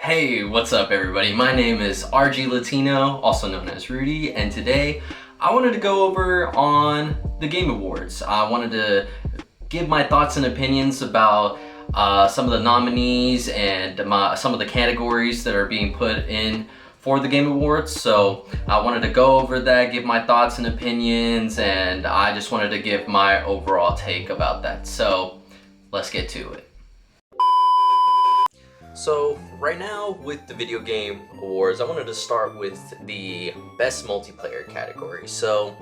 Hey, what's up everybody? My name is RG Latino, also known as Rudy, and today I wanted to go over on the Game Awards. I wanted to give my thoughts and opinions about some of the nominees and some of the categories that are being put in for the Game Awards. So I wanted to go over that, give my thoughts and opinions, and I just wanted to give my overall take about that. So let's get to it. So right now with the Video Game Awards, I wanted to start with the Best Multiplayer category. So,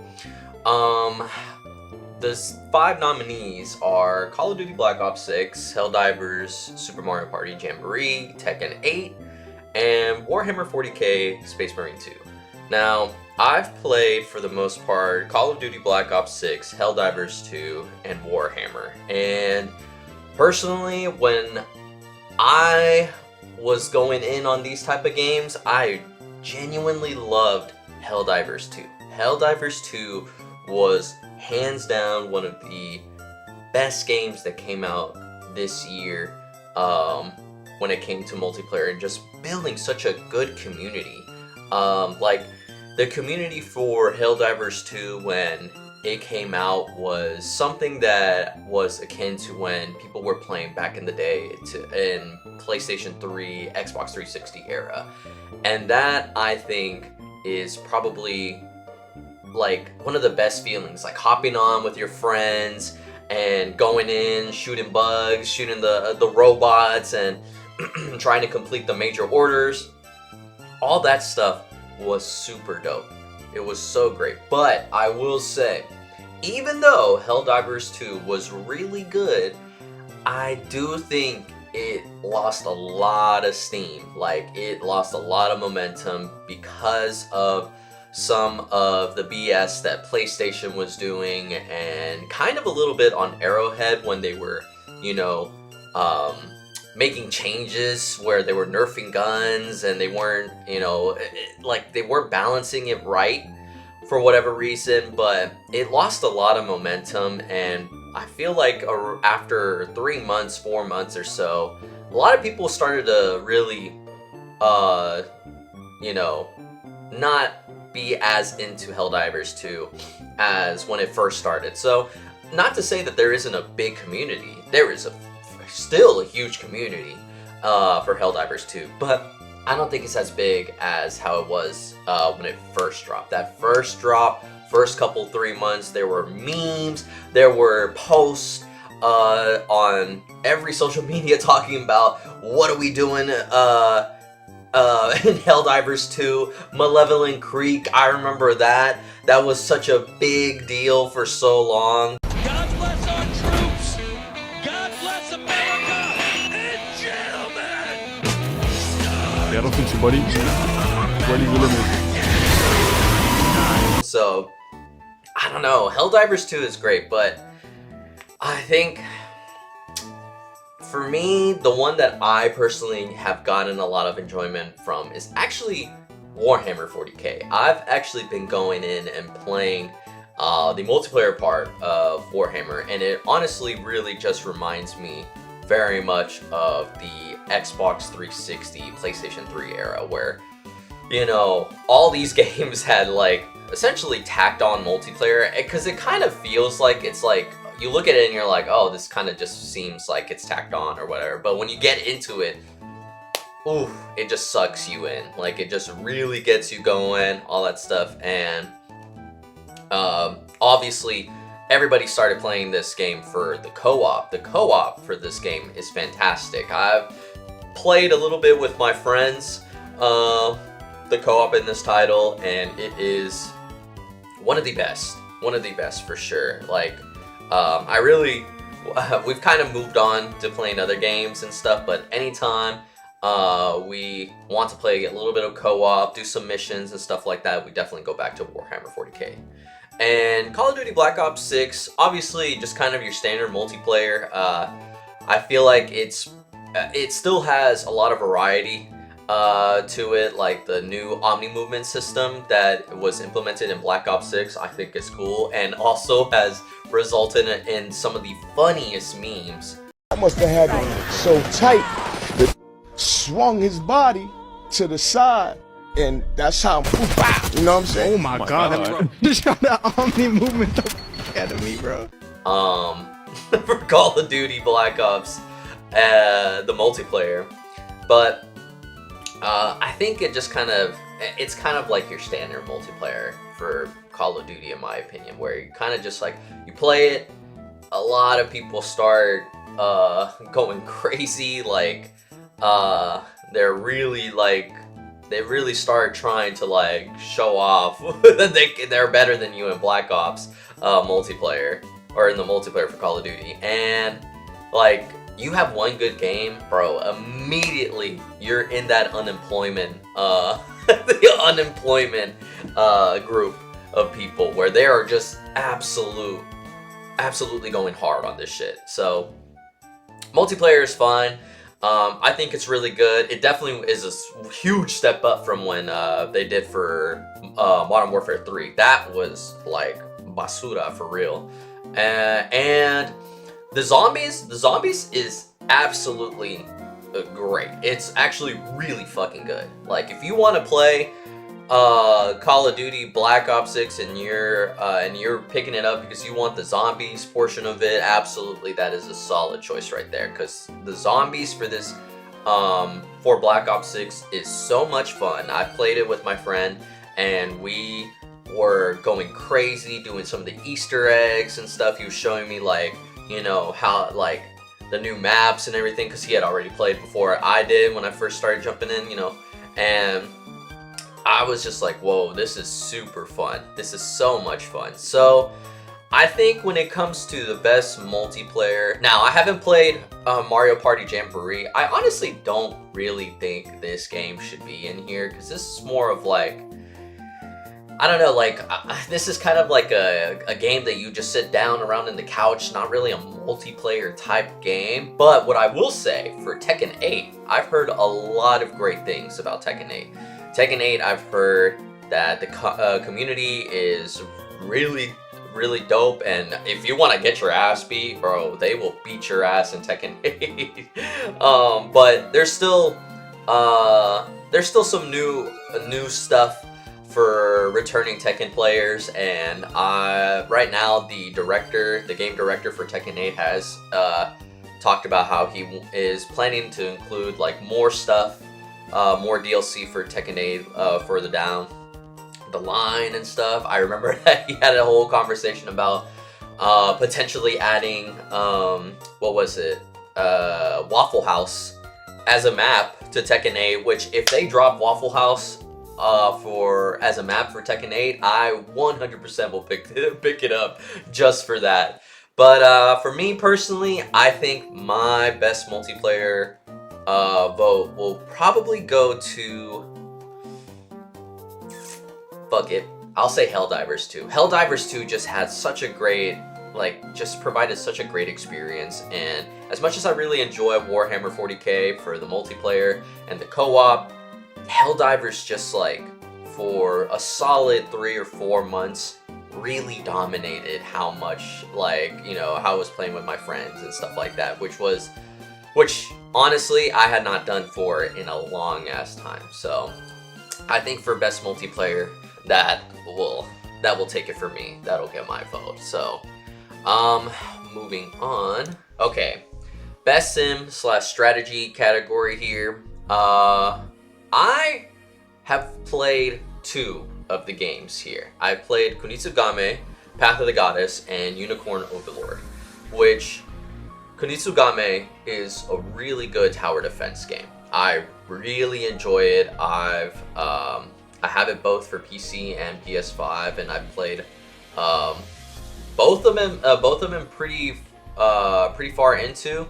the 5 nominees are Call of Duty Black Ops 6, Helldivers, Super Mario Party Jamboree, Tekken 8, and Warhammer 40k Space Marine 2. Now, I've played for the most part Call of Duty Black Ops 6, Helldivers 2, and Warhammer. And personally, when I was going in on these type of games, I genuinely loved Helldivers 2. Helldivers 2 was hands down one of the best games that came out this year when it came to multiplayer and just building such a good community. Like the community for Helldivers 2 when it came out was something that was akin to when people were playing back in the day in PlayStation 3, Xbox 360 era. And that, I think, is probably like one of the best feelings, like hopping on with your friends and going in, shooting bugs, shooting the robots, and trying to complete the major orders. All that stuff was super dope. It was so great. But I will say, even though Helldivers 2 was really good, I do think it lost a lot of steam. Like, it lost a lot of momentum because of some of the BS that PlayStation was doing, and kind of a little bit on Arrowhead when they were, making changes where they were nerfing guns and they weren't, like they weren't balancing it right for whatever reason. But it lost a lot of momentum, and I feel like after 3 months, 4 months or so, a lot of people started to really, not be as into Helldivers 2 as when it first started. So, not to say that there isn't a big community. There is still a huge community for Helldivers 2, but I don't think it's as big as how it was when it first dropped. That first drop, first couple 3 months, there were memes, there were posts on every social media talking about what are we doing in Helldivers 2, Malevolent Creek. I remember that. That was such a big deal for so long. God bless our troops! God bless America! And gentlemen! Erop into body. Body will. So, I don't know. Helldivers 2 is great, but I think for me, the one that I personally have gotten a lot of enjoyment from is actually Warhammer 40k. I've actually been going in and playing the multiplayer part of Warhammer, and it honestly really just reminds me very much of the Xbox 360, PlayStation 3 era, where, all these games had like essentially tacked on multiplayer, because it kind of feels like it's like, you look at it and you're like, oh, this kind of just seems like it's tacked on or whatever. But when you get into it, ooh, it just sucks you in. Like, it just really gets you going, all that stuff. And obviously, everybody started playing this game for the co-op. The co-op for this game is fantastic. I've played a little bit with my friends, the co-op in this title, and it is one of the best. One of the best for sure. Like, we've kind of moved on to playing other games and stuff, but anytime we want to play a little bit of co-op, do some missions and stuff like that, we definitely go back to Warhammer 40k. And Call of Duty Black Ops 6, obviously just kind of your standard multiplayer. I feel like it still has a lot of variety to it, like the new Omni movement system that was implemented in Black Ops 6, I think is cool, and also has resulted in some of the funniest memes. I must have had it so tight. swung his body to the side, and that's how, you know what I'm saying? Oh my god. That Omni movement the fuck out of me, bro. For Call of Duty Black Ops, the multiplayer, but I think it's kind of like your standard multiplayer for Call of Duty, in my opinion, where you kind of just like, you play it, a lot of people start going crazy, like they really start trying to like show off that they're better than you in Black Ops multiplayer, or in the multiplayer for Call of Duty. And like, you have one good game, bro, immediately you're in that unemployment the unemployment group of people where they are just absolutely going hard on this shit. So multiplayer is fun. I think it's really good. It definitely is a huge step up from when they did for Modern Warfare 3. That was like basura for real. And the zombies is absolutely great. It's actually really fucking good. Like, if you want to play Call of Duty Black Ops 6 and you're picking it up because you want the zombies portion of it, absolutely, that is a solid choice right there, because the zombies for this for Black Ops 6 is so much fun. I played it with my friend and we were going crazy doing some of the Easter eggs and stuff. He was showing me, like, you know, how, like, the new maps and everything, because he had already played before I did when I first started jumping in, you know, and I was just like, whoa, this is super fun. This is so much fun. So I think when it comes to the best multiplayer, now I haven't played Mario Party Jamboree. I honestly don't really think this game should be in here, because this is more of like, I don't know, like, this is kind of like a game that you just sit down around in the couch, not really a multiplayer type game. But what I will say for Tekken 8, I've heard a lot of great things about Tekken 8. Tekken 8, I've heard that the community is really, really dope, and if you want to get your ass beat, bro, they will beat your ass in Tekken 8. But there's still some new stuff for returning Tekken players, and right now the game director for Tekken 8 has talked about how he is planning to include like more stuff, more DLC for Tekken 8 further down the line and stuff. I remember that he had a whole conversation about potentially adding what was it, Waffle House as a map to Tekken 8, which if they drop Waffle House as a map for Tekken 8, I 100% will pick it up just for that. But for me personally, I think my best multiplayer vote will probably go to, fuck it, I'll say Helldivers 2. Helldivers 2 just had such a great, just provided such a great experience, and as much as I really enjoy Warhammer 40k for the multiplayer and the co-op, Helldivers just, like, for a solid 3 or 4 months really dominated how much, like, you know, how I was playing with my friends and stuff like that, which honestly I had not done for in a long ass time. So I think for best multiplayer, that will take it for me. That'll get my vote. So moving on. Okay, best sim / strategy category here. I have played 2 of the games here. I played Kunitsugame, Path of the Goddess, and Unicorn Overlord, which Kunitsugame is a really good tower defense game. I really enjoy it. I have it both for PC and PS5, and I've played both of them pretty far into.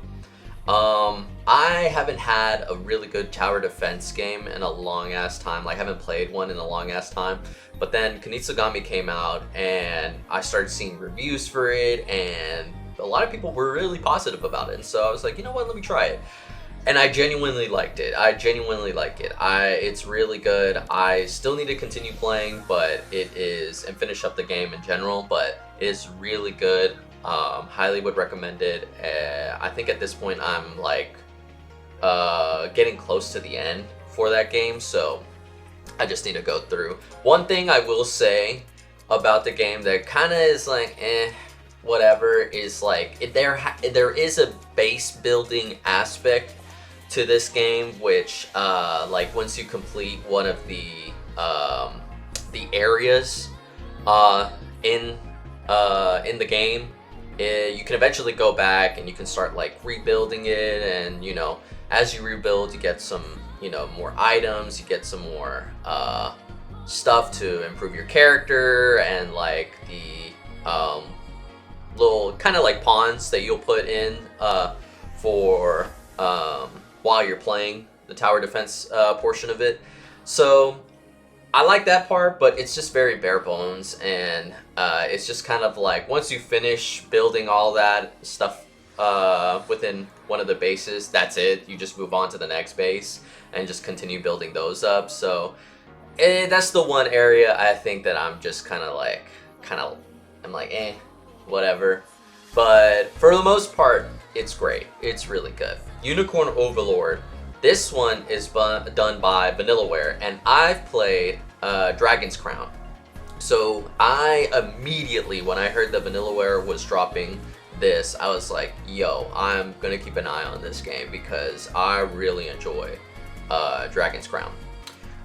I haven't had a really good tower defense game in a long ass time. Like, I haven't played one in a long ass time. But then Kunitsugame came out and I started seeing reviews for it, and a lot of people were really positive about it. And so I was like, you know what, let me try it. And I genuinely liked it. It's really good. I still need to continue playing, but and finish up the game in general, but it is really good. Highly would recommend it. I think at this point I'm like getting close to the end for that game, so I just need to go through. One thing I will say about the game that kind of is like, whatever, is like there is a base building aspect to this game, which like once you complete one of the areas in the game, you can eventually go back and you can start like rebuilding it, and you know, as you rebuild, you get some, you know, more items, you get some more stuff to improve your character, and like the little kind of like pawns that you'll put in for while you're playing the tower defense portion of it. So I like that part, but it's just very bare bones, and it's just kind of like once you finish building all that stuff within one of the bases, that's it. You just move on to the next base and just continue building those up. So that's the one area I think that I'm just I'm like, whatever. But for the most part, it's great. It's really good. Unicorn Overlord. This one is done by Vanillaware, and I've played Dragon's Crown. So I immediately, when I heard that Vanillaware was dropping this, I was like, yo, I'm gonna keep an eye on this game because I really enjoy Dragon's Crown.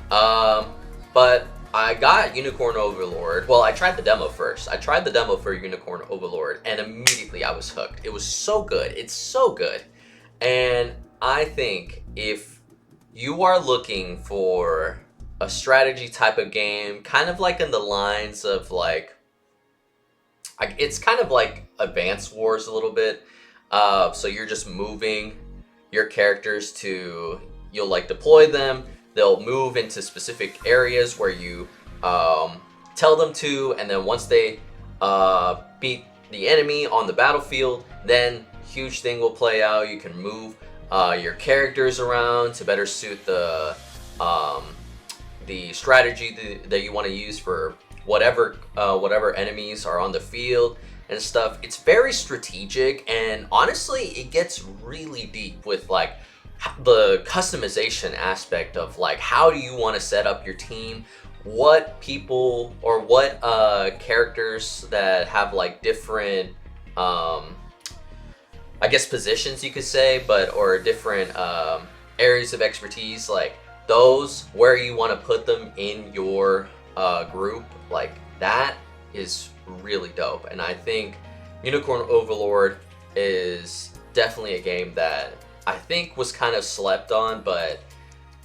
But I got Unicorn Overlord. Well, I tried the demo first. I tried the demo for Unicorn Overlord, and immediately I was hooked. It was so good. It's so good. And I think if you are looking for a strategy type of game, kind of like in the lines of like, it's kind of like Advance Wars a little bit. So you're just moving your characters to, you'll like deploy them. They'll move into specific areas where you tell them to, and then once they beat the enemy on the battlefield, then huge thing will play out. You can move your characters around to better suit the strategy that you want to use for whatever enemies are on the field and stuff. It's very strategic, and honestly, it gets really deep with like the customization aspect of like, how do you want to set up your team, what people or what characters that have like different I guess positions you could say, or different areas of expertise, like those, where you want to put them in your group, like that is really dope. And I think Unicorn Overlord is definitely a game that I think was kind of slept on, but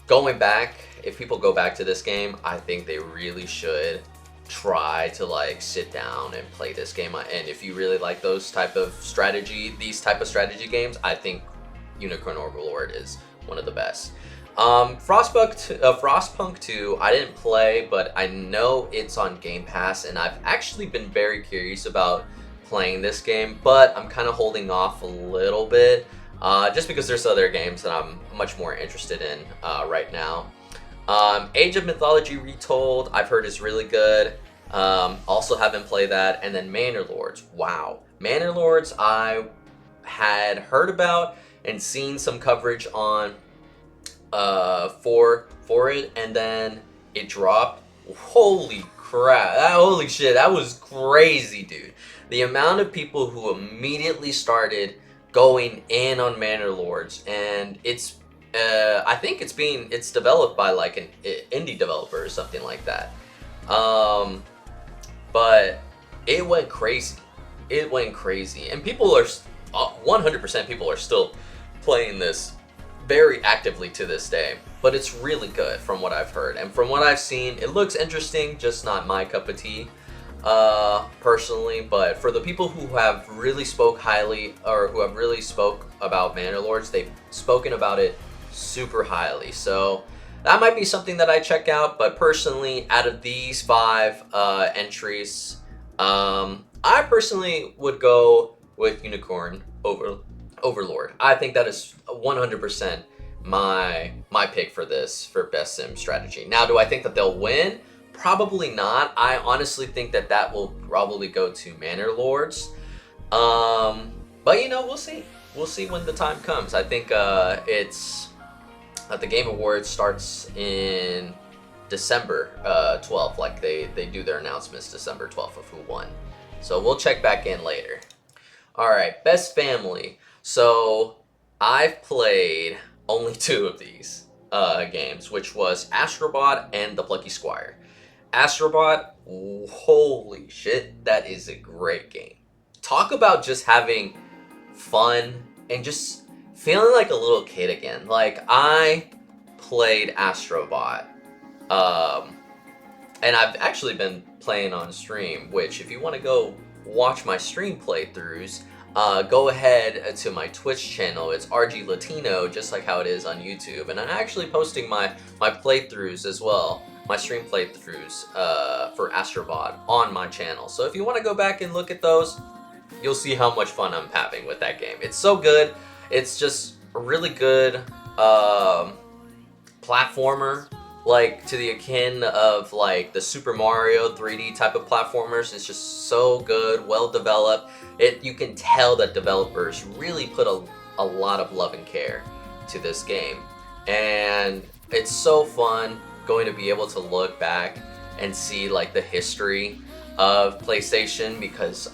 going back, if people go back to this game, I think they really should try to like sit down and play this game. And if you really like these type of strategy games, I think Unicorn Overlord is one of the best. Frostpunk 2, I didn't play, but I know it's on Game Pass, and I've actually been very curious about playing this game, but I'm kind of holding off a little bit, just because there's other games that I'm much more interested in right now. Age of Mythology Retold, I've heard is really good. Also haven't played that. And then Manor Lords. Wow. Manor Lords I had heard about and seen some coverage on for it, and then it dropped. Holy crap. Holy shit, that was crazy, dude. The amount of people who immediately started going in on Manor Lords, and it's I think it's developed by like an indie developer or something like that. But it went crazy. It went crazy, and people are 100% people are still playing this very actively to this day. But it's really good from what I've heard, and from what I've seen, it looks interesting. Just not my cup of tea, personally. But for the people who have really spoke highly, or who have really spoke about Manor Lords, they've spoken about it super highly. So that might be something that I check out. But personally, out of these 5 entries, I personally would go with Unicorn Overlord. I think that is 100% my pick for this, for best sim strategy. Now, do I think that they'll win? Probably not. I honestly think that will probably go to Manor Lords. But you know, we'll see. we'll see when the time comes. I think it's the Game Awards starts in December 12th. Like they do their announcements December 12th of who won. So we'll check back in later. All right, best family. So I've played only 2 of these games, which was Astrobot and The Plucky Squire. Astrobot, holy shit, that is a great game. Talk about just having fun and just feeling like a little kid again. Like, I played Astrobot, and I've actually been playing on stream, which if you want to go watch my stream playthroughs, go ahead to my Twitch channel. It's RG Latino, just like how it is on YouTube. And I'm actually posting my playthroughs as well, my stream playthroughs for Astrobot on my channel. So if you want to go back and look at those, you'll see how much fun I'm having with that game. It's so good. It's just a really good platformer, like to the akin of like the Super Mario 3D type of platformers. It's just so good, well developed. You can tell that developers really put a lot of love and care to this game, and it's so fun going to be able to look back and see like the history of PlayStation, because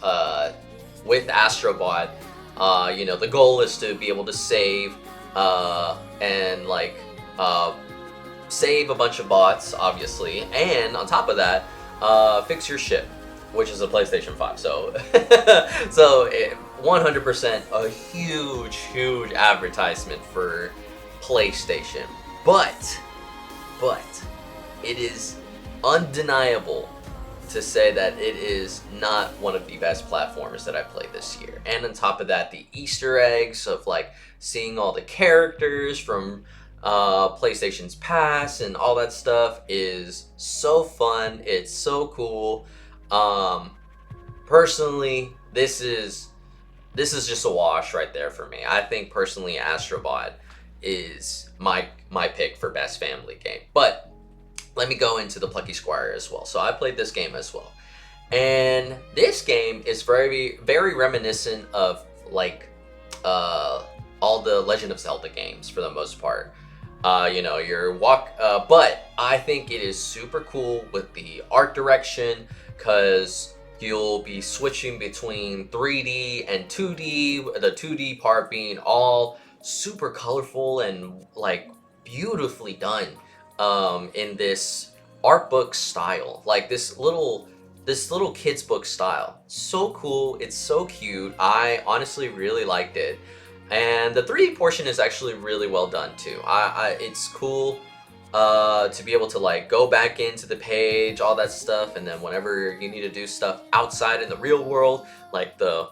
with Astrobot, you know, the goal is to be able to save and like save a bunch of bots, obviously, and on top of that, fix your ship, which is a PlayStation 5. So, so 100% a huge advertisement for PlayStation. But it is undeniable to say that it is not one of the best platformers that I played this year. And on top of that, the Easter eggs of like seeing all the characters from PlayStation's past and all that stuff is so fun. It's so cool. Personally, this is just a wash right there for me. I think personally Astrobot is my pick for best family game. But let me go into the Plucky Squire as well. So I played this game as well. And this game is very reminiscent of like all the Legend of Zelda games for the most part. You know, but I think it is super cool with the art direction, because you'll be switching between 3D and 2D, the 2D part being all super colorful and like beautifully done in this art book style, like this little kid's book style. So cool, it's so cute. I honestly really liked it. And the 3D portion is actually really well done too. It's cool to be able to like go back into the page, all that stuff, and then whenever you need to do stuff outside in the real world, like the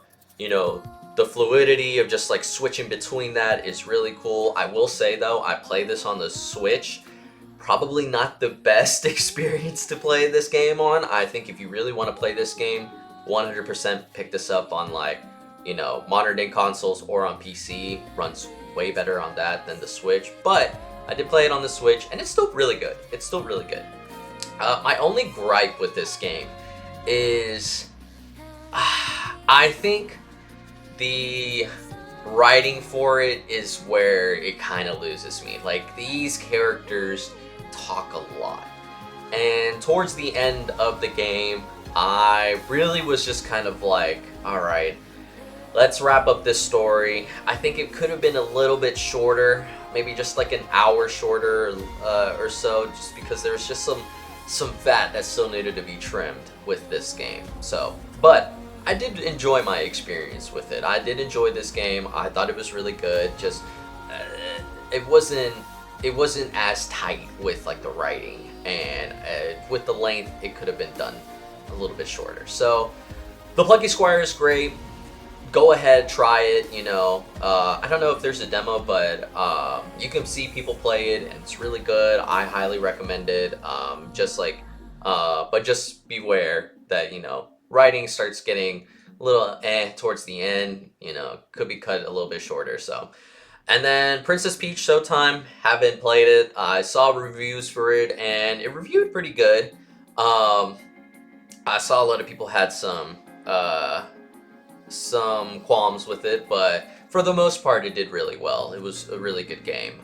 fluidity of just like switching between that is really cool. I will say though, I play this on the Switch. Probably not the best experience to play this game on. I think if you really want to play this game, 100% pick this up on like, you know, modern day consoles or on PC. Runs way better on that than the Switch, but I did play it on the Switch and it's still really good. It's still really good. My only gripe with this game is I think the writing for it is where it kind of loses me. Like, these characters talk a lot, and towards the end of the game I really was just kind of like, alright, let's wrap up this story. I think it could have been a little bit shorter, maybe just like an hour shorter or so, just because there's just some fat that still needed to be trimmed with this game. So, but I did enjoy my experience with it. I did enjoy this game. I thought it was really good. Just it wasn't as tight with like the writing, and with the length it could have been done a little bit shorter. So the Plucky Squire is great. Go ahead, try it. You know, I don't know if there's a demo, but you can see people play it, and it's really good. I highly recommend it. But just beware that, you know, writing starts getting a little towards the end. You know, could be cut a little bit shorter. So, and then Princess Peach Showtime. Haven't played it. I saw reviews for it, and it reviewed pretty good. I saw a lot of people had some qualms with it, but for the most part, it did really well. It was a really good game,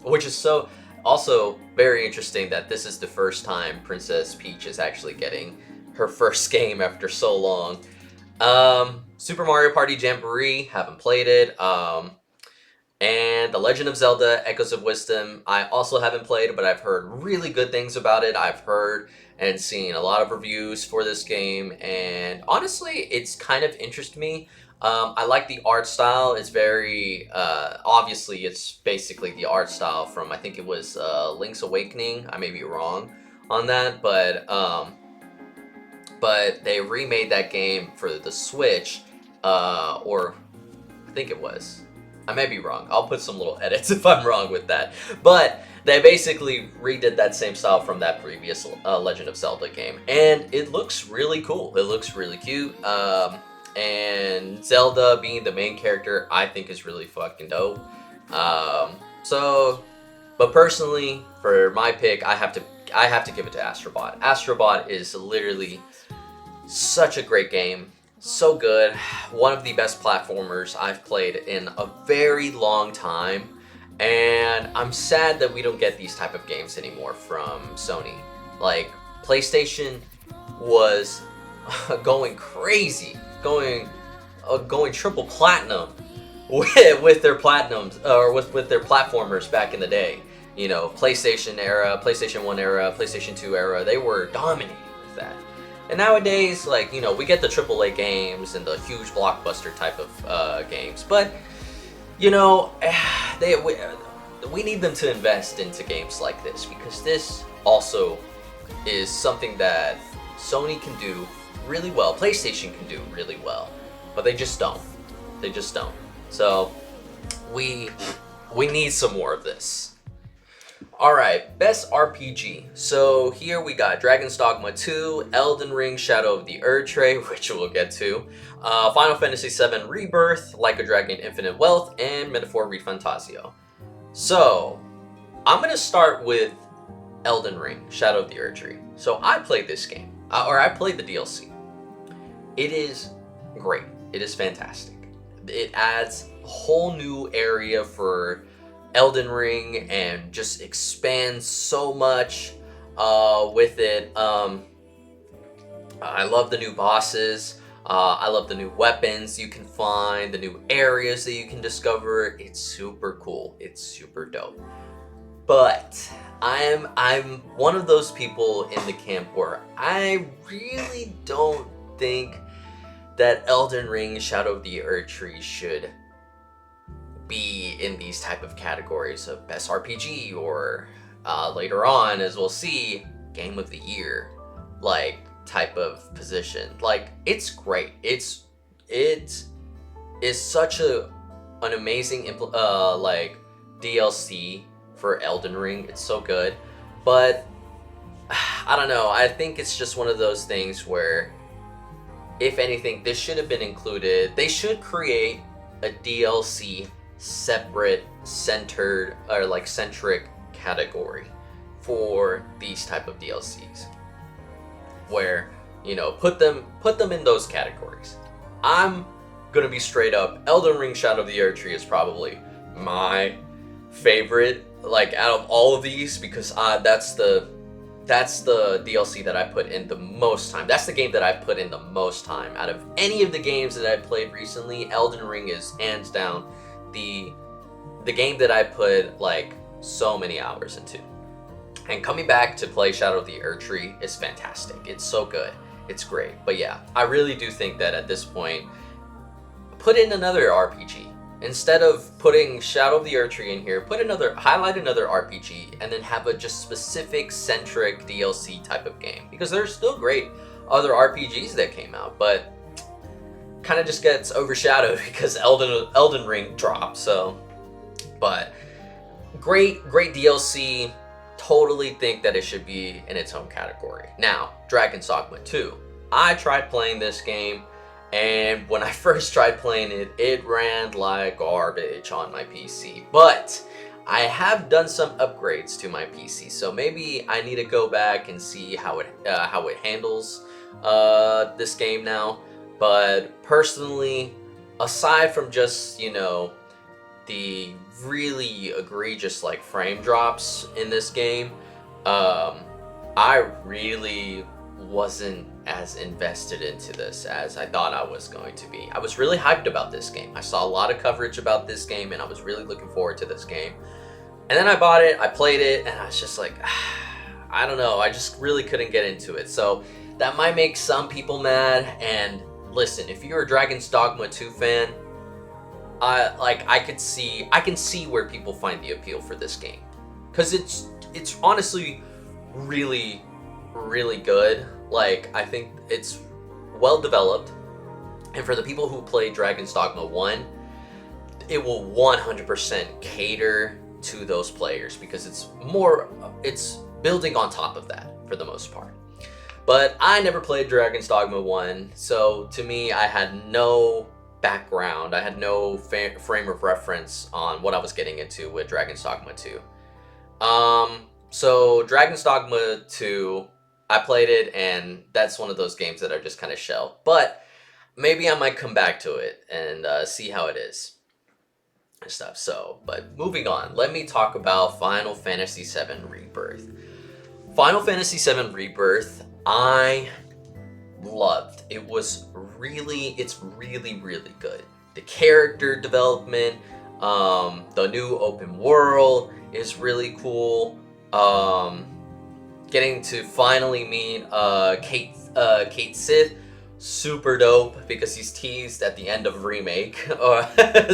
which is so also very interesting that this is the first time Princess Peach is actually getting her first game after so long. Super Mario Party Jamboree, haven't played it. And The Legend of Zelda Echoes of Wisdom, I also haven't played, but I've heard really good things about it. I've heard and seen a lot of reviews for this game, and honestly, it's kind of interested me. I like the art style. It's very, obviously, it's basically the art style from, I think it was Link's Awakening. I may be wrong on that, but they remade that game for the Switch, or I think it was. I may be wrong. I'll put some little edits if I'm wrong with that. But they basically redid that same style from that previous Legend of Zelda game. And it looks really cool. It looks really cute. And Zelda being the main character, I think is really fucking dope. But personally, for my pick, I have to give it to Astrobot. Astrobot is literally such a great game. So good. One of the best platformers I've played in a very long time. And I'm sad that we don't get these type of games anymore from Sony. Like, PlayStation was going crazy, going triple platinum with their platinums, or with their platformers back in the day. You know, PlayStation era, PlayStation 1 era, PlayStation 2 era, they were dominating with that. And nowadays, like, you know, we get the AAA games and the huge blockbuster type of games, but, you know, we need them to invest into games like this, because this also is something that Sony can do really well, PlayStation can do really well, but they just don't. They just don't. So, we need some more of this. Alright, best RPG. So here we got Dragon's Dogma 2, Elden Ring Shadow of the Erdtree, which we'll get to, Final Fantasy VII Rebirth, Like a Dragon Infinite Wealth, and Metaphor ReFantasio. So, I'm going to start with Elden Ring Shadow of the Erdtree. So I played this game, or I played the DLC. It is great. It is fantastic. It adds a whole new area for Elden Ring and just expands so much with it. I love the new bosses. I love the new weapons you can find, the new areas that you can discover. It's super cool. It's super dope. But I'm one of those people in the camp where I really don't think that Elden Ring Shadow of the Erdtree should be in these type of categories of best RPG, or later on, as we'll see, Game of the Year, like, type of position. Like, it's great. It is such an amazing like DLC for Elden Ring. It's so good, but I don't know. I think it's just one of those things where, if anything, this should have been included. They should create a DLC separate, centered, or like centric category for these type of DLCs, where, you know, put them in those categories. I'm gonna be straight up. Elden Ring Shadow of the Erdtree is probably my favorite, like, out of all of these, because that's the DLC that I put in the most time. That's the game that I put in the most time out of any of the games that I played recently. Elden Ring is hands down the game that I put like so many hours into. And coming back to play Shadow of the Erdtree is fantastic. It's so good. It's great. But yeah, I really do think that at this point, put in another RPG. Instead of putting Shadow of the Erdtree in here, highlight another RPG, and then have a just specific centric DLC type of game. Because there's still great other RPGs that came out, but kind of just gets overshadowed because Elden Ring dropped. So, but great DLC. Totally think that it should be in its own category. Now, Dragon's Dogma 2. I tried playing this game, and when I first tried playing it, it ran like garbage on my PC. But I have done some upgrades to my PC, so maybe I need to go back and see how it handles this game now. But personally, aside from just, the really egregious like frame drops in this game, I really wasn't as invested into this as I thought I was going to be. I was really hyped about this game. I saw a lot of coverage about this game and I was really looking forward to this game. And then I bought it, I played it, and I was just like, I don't know, I just really couldn't get into it. So that might make some people mad, and listen, if you're a Dragon's Dogma 2 fan, I can see where people find the appeal for this game. Cause it's honestly really, really good. Like, I think it's well developed. And for the people who play Dragon's Dogma 1, it will 100% cater to those players because it's building on top of that for the most part. But I never played Dragon's Dogma 1, so to me, I had no background, I had no frame of reference on what I was getting into with Dragon's Dogma 2. So Dragon's Dogma 2, I played it, and that's one of those games that I just kind of shelved. But maybe I might come back to it and see how it is and stuff. So, but moving on, let me talk about Final Fantasy VII Rebirth. Final Fantasy VII Rebirth, I loved. It's really, really good. The character development, the new open world is really cool. Getting to finally meet Kate Sith, super dope because he's teased at the end of Remake.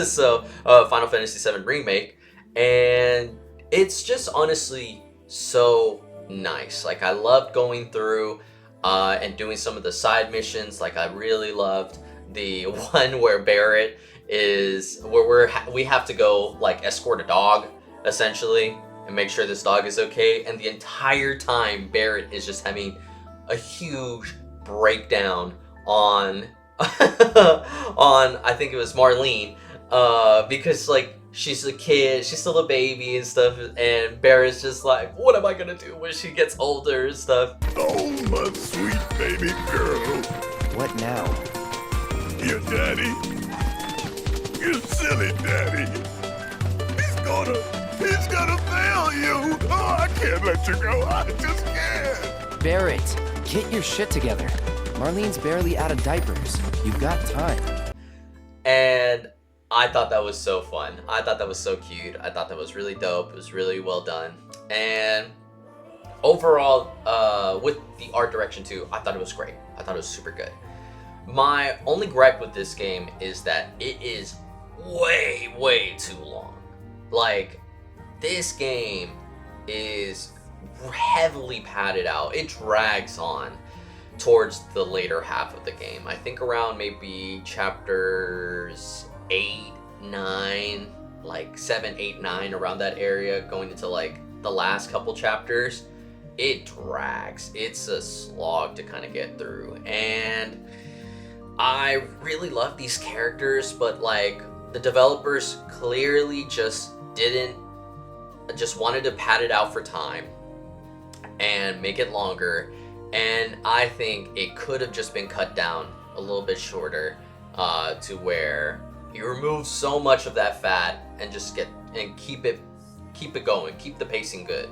So Final Fantasy VII Remake, and it's just honestly so nice. Like, I loved going through and doing some of the side missions. Like, I really loved the one where Barrett is where we have to go like escort a dog essentially and make sure this dog is okay, and the entire time Barrett is just having a huge breakdown on I think it was Marlene, because like she's a kid, she's still a baby and stuff, and Barrett's just like, what am I gonna do when she gets older and stuff. Oh, my sweet baby girl. What now? Your daddy. Your silly daddy. He's gonna fail you. Oh, I can't let you go. I just can't. Barrett, get your shit together. Marlene's barely out of diapers. You've got time. And I thought that was so fun. I thought that was so cute. I thought that was really dope. It was really well done. And overall, with the art direction too, I thought it was great. I thought it was super good. My only gripe with this game is that it is way too long. Like, this game is heavily padded out. It drags on towards the later half of the game. I think around maybe chapters 8, 9, like 7, 8, 9, around that area, going into like the last couple chapters. It drags. It's a slog to kind of get through. And I really love these characters, but like the developers clearly just wanted to pad it out for time and make it longer. And I think it could have just been cut down a little bit shorter, to where you remove so much of that fat and just keep it going, keep the pacing good.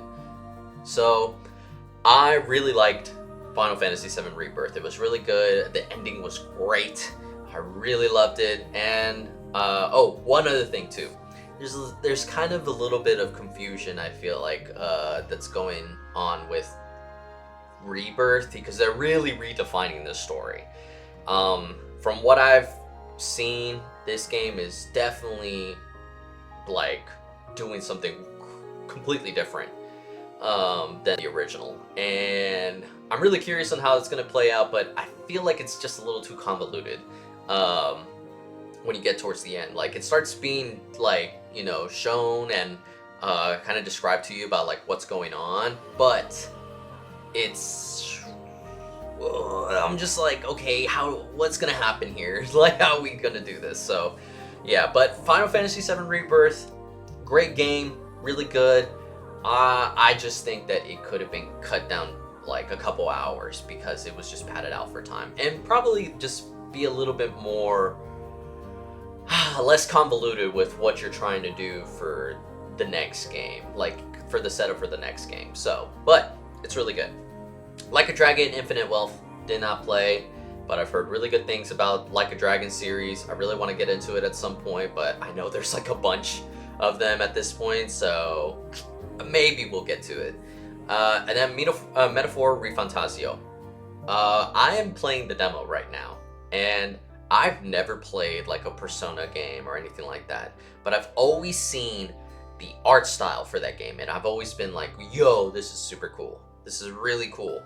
So I really liked Final Fantasy VII Rebirth. It was really good. The ending was great. I really loved it. And one other thing too. There's kind of a little bit of confusion, I feel like, that's going on with Rebirth, because they're really redefining this story. From what I've seen, this game is definitely like doing something completely different than the original, and I'm really curious on how it's going to play out, but I feel like it's just a little too convoluted when you get towards the end. Like, it starts being like, shown and kind of described to you about like what's going on, but I'm just like, okay, what's gonna happen here? Like, how are we gonna do this? So yeah, but Final Fantasy VII Rebirth, great game, really good. I just think that it could have been cut down like a couple hours because it was just padded out for time, and probably just be a little bit more less convoluted with what you're trying to do for the next game, like for the setup for the next game. So, but it's really good. Like a Dragon Infinite Wealth did not play, but I've heard really good things about Like a Dragon series. I really want to get into it at some point, but I know there's like a bunch of them at this point, so maybe we'll get to it. And then Metaphor Refantasio. I am playing the demo right now, and I've never played like a Persona game or anything like that, but I've always seen the art style for that game, and I've always been like, yo, this is super cool. This is really cool.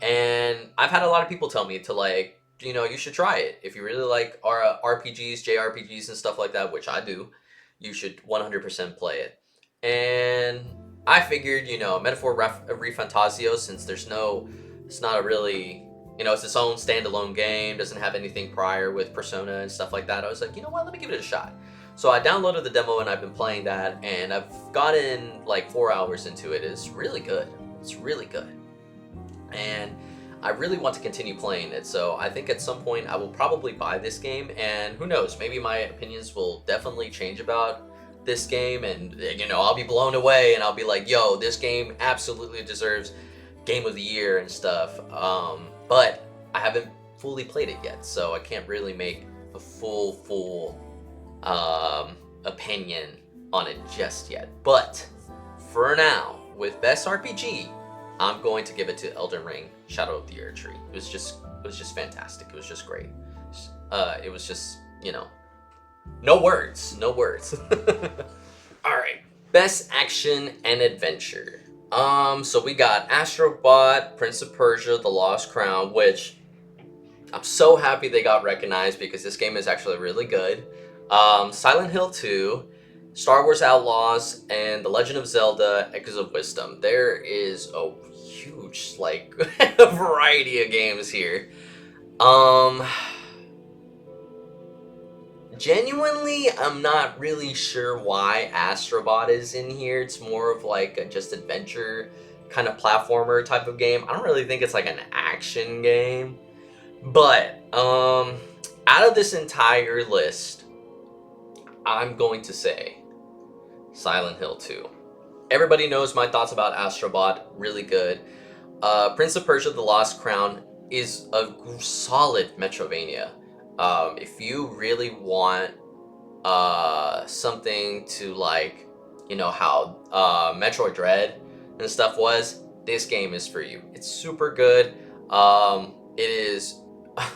And I've had a lot of people tell me to like, you know, you should try it. If you really like RPGs, JRPGs and stuff like that, which I do, you should 100% play it. And I figured, you know, Metaphor Refantasio, since it's not a really, you know, it's its own standalone game, doesn't have anything prior with Persona and stuff like that. I was like, you know what, let me give it a shot. So I downloaded the demo and I've been playing that, and I've gotten like 4 hours into it. It's really good. It's really good. And I really want to continue playing it, so I think at some point I will probably buy this game, and who knows, maybe my opinions will definitely change about this game, and you know, I'll be blown away and I'll be like, yo, this game absolutely deserves Game of the Year and stuff. But I haven't fully played it yet, so I can't really make a full opinion on it just yet. But for now, with Best RPG, I'm going to give it to Elden Ring: Shadow of the Erdtree. It was just fantastic. It was just great. It was just, you know, no words. All right, Best Action and Adventure. So we got Astro Bot, Prince of Persia: The Lost Crown, which I'm so happy they got recognized because this game is actually really good. Silent Hill 2, Star Wars Outlaws, and The Legend of Zelda: Echoes of Wisdom. There is a huge, like, variety of games here. Genuinely, I'm not really sure why Astrobot is in here. It's more of like a just adventure kind of platformer type of game. I don't really think it's like an action game. But, out of this entire list, I'm going to say Silent Hill 2. Everybody knows my thoughts about Astrobot, really good. Prince of Persia: The Lost Crown is a solid Metrovania. If you really want something to, like, you know how Metroid Dread and stuff was, this game is for you. It's super good. It is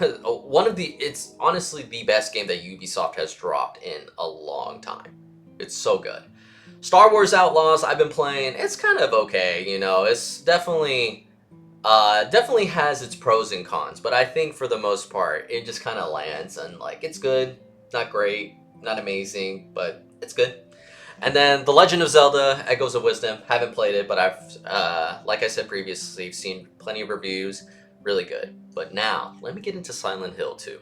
it's honestly the best game that Ubisoft has dropped in a long time. It's so good. Star Wars Outlaws, I've been playing. It's kind of okay, you know. It's definitely has its pros and cons, but I think for the most part, it just kind of lands, and like, it's good, not great, not amazing, but it's good. And then The Legend of Zelda: Echoes of Wisdom, haven't played it, but I've, like I said previously, seen plenty of reviews, really good. But now, let me get into Silent Hill 2.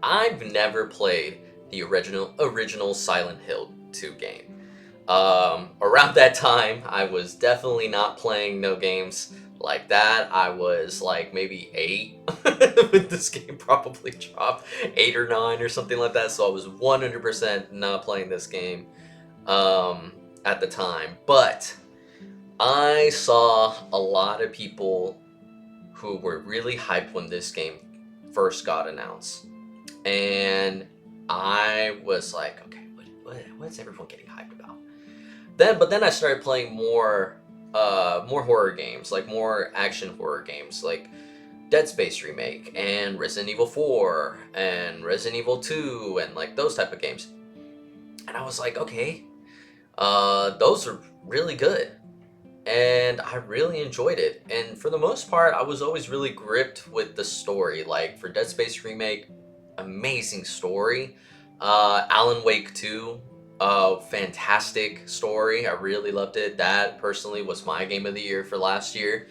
I've never played the original Silent Hill 2 game. Around that time, I was definitely not playing no games like that. I was like maybe 8 when this game probably dropped, 8 or 9 or something like that. So I was 100% not playing this game at the time. But I saw a lot of people who were really hyped when this game first got announced, and I was like, okay, what's everyone getting hyped about? But then I started playing more horror games, like more action horror games, like Dead Space Remake and Resident Evil 4 and Resident Evil 2 and like those type of games. And I was like, okay, those are really good. And I really enjoyed it. And for the most part, I was always really gripped with the story. Like for Dead Space Remake, amazing story. Alan Wake 2, fantastic story. I really loved it. That personally was my game of the year for last year.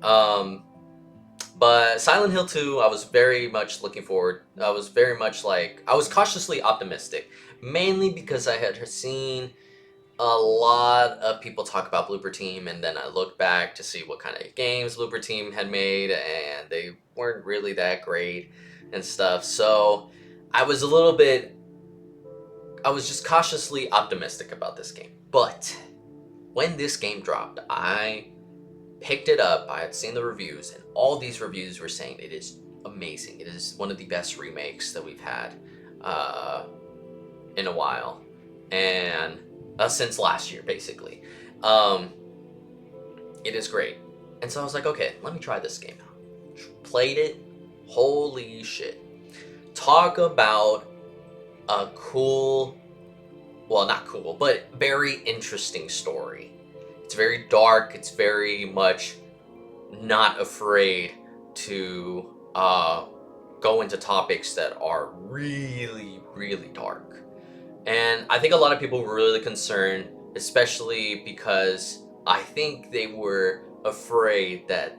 But Silent Hill 2, I was very much looking forward. I was cautiously optimistic. Mainly because I had seen a lot of people talk about Blooper Team, and then I looked back to see what kind of games Blooper Team had made, and they weren't really that great and stuff. So I was a little bit was just cautiously optimistic about this game. But when this game dropped, I picked it up. I had seen the reviews, and all these reviews were saying it is amazing. It is one of the best remakes that we've had in a while, and since last year, basically. It is great. And so I was like, okay, let me try this game out. Played it. Holy shit. Talk about a cool, well, not cool, but very interesting story. It's very dark. It's very much not afraid to go into topics that are really, really dark. And I think a lot of people were really concerned, especially because I think they were afraid that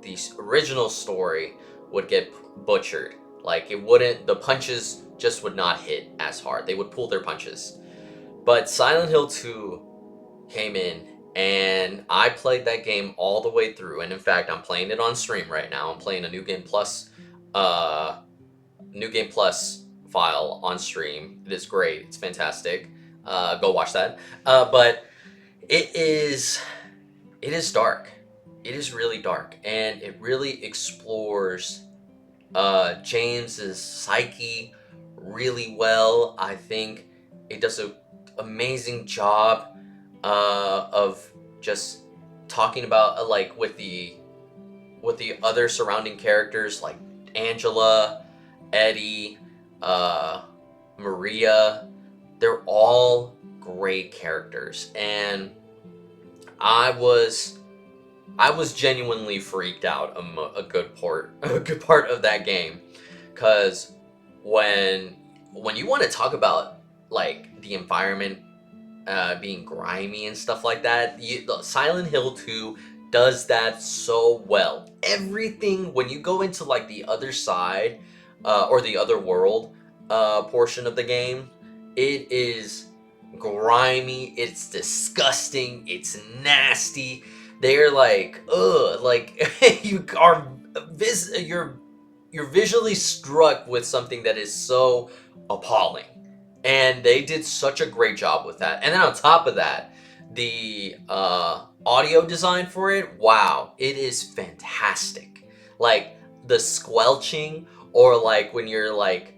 the original story would get butchered. Like, it wouldn't, the punches just would not hit as hard. They would pull their punches. But Silent Hill 2 came in, and I played that game all the way through. And in fact, I'm playing it on stream right now. I'm playing a New Game Plus file on stream. It is great. It's fantastic. Go watch that. But it is dark. It is really dark, and it really explores James's psyche really well. I think it does an amazing job of just talking about like with the other surrounding characters like Angela, Eddie, Maria. They're all great characters, and I was genuinely freaked out a good part of that game, because when you want to talk about like the environment being grimy and stuff like that, Silent Hill 2 does that so well. Everything, when you go into like the other side or the other world portion of the game, it is grimy, it's disgusting, it's nasty. They're like, ugh, like you're visually struck with something that is so appalling. And they did such a great job with that. And then on top of that, the audio design for it, wow, it is fantastic. Like the squelching, or like when you're like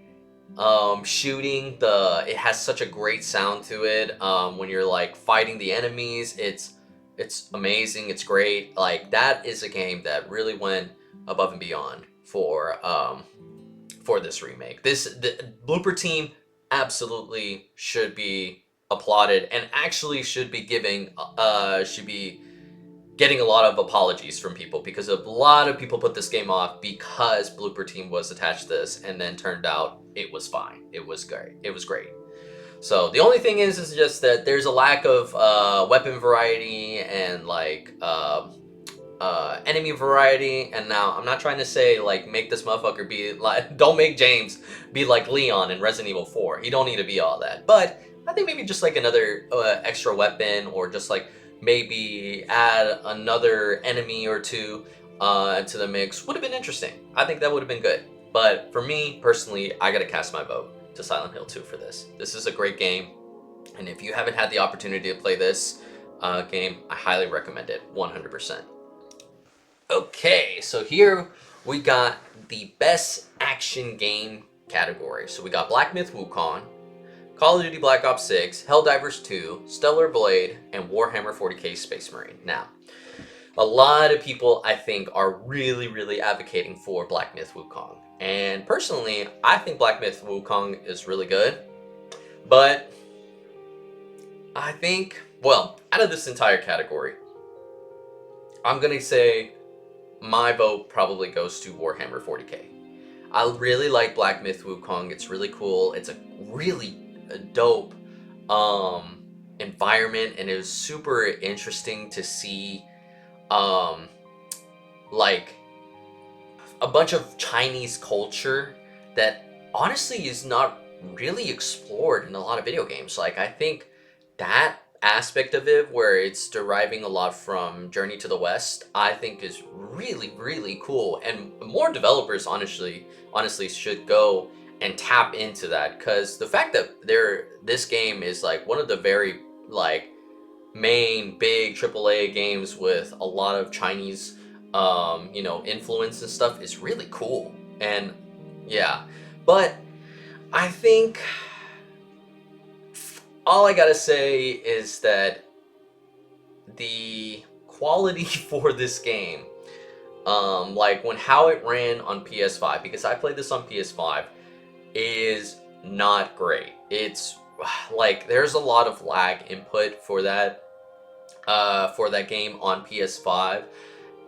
shooting, it has such a great sound to it. When you're like fighting the enemies, it's amazing. It's great. Like, that is a game that really went above and beyond for this remake. The Blooper team absolutely should be applauded, and actually should be getting a lot of apologies from people, because a lot of people put this game off because Blooper team was attached to this, and then turned out it was fine. It was great. It was great. So the only thing is just that there's a lack of weapon variety and like enemy variety. And now I'm not trying to say like make this motherfucker be like, don't make James be like Leon in Resident Evil 4. He don't need to be all that. But I think maybe just like another extra weapon, or just like maybe add another enemy or two to the mix would have been interesting. I think that would have been good. But for me personally, I gotta cast my vote to Silent Hill 2 for this. This is a great game, and if you haven't had the opportunity to play this game, I highly recommend it, 100%. Okay, so here we got the best action game category. So we got Black Myth Wukong, Call of Duty Black Ops 6, Helldivers 2, Stellar Blade, and Warhammer 40k Space Marine. Now, a lot of people, I think, are really, really advocating for Black Myth Wukong. And personally, I think Black Myth Wukong is really good. But I think, well, out of this entire category, I'm going to say my vote probably goes to Warhammer 40k. I really like Black Myth Wukong. It's really cool. It's a really dope environment, and it was super interesting to see like a bunch of Chinese culture that honestly is not really explored in a lot of video games. Like, I think that aspect of it, where it's deriving a lot from Journey to the West, I think is really, really cool. And more developers honestly should go and tap into that, because the fact that this game is like one of the very like main big AAA games with a lot of Chinese you know, influence and stuff is really cool. And yeah, but I think all I gotta say is that the quality for this game, like how it ran on PS5, because I played this on PS5, is not great. It's like there's a lot of lag input for that game on PS5,